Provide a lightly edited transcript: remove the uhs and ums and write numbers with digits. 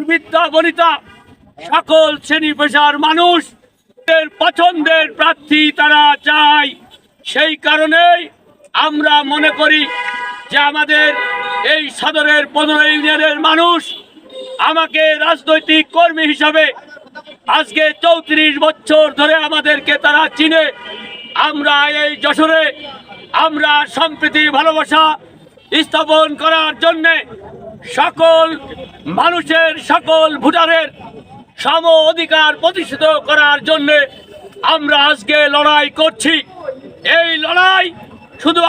বিদ্যা বনিতা সকল শ্রেণী পেশার মানুষ পছন্দের প্রার্থী তারা চায়। সেই কারণেই আমরা মনে করি যে আমাদের এই সদরের 15 ইউনিয়নের মানুষ আমাকে রাজনৈতিক কর্মী হিসাবে আজকে 34 বছর ধরে আমাদেরকে তারা চিনে। আমরা এই যশোরে আমরা সম্প্রীতি ভালোবাসা স্থাপন করার জন্যে সকল মানুষের সকল ভোটারের সম অধিকার প্রতিষ্ঠিত করার জন্যে আমরা আজকে লড়াই করছি। এই লড়াই শুধু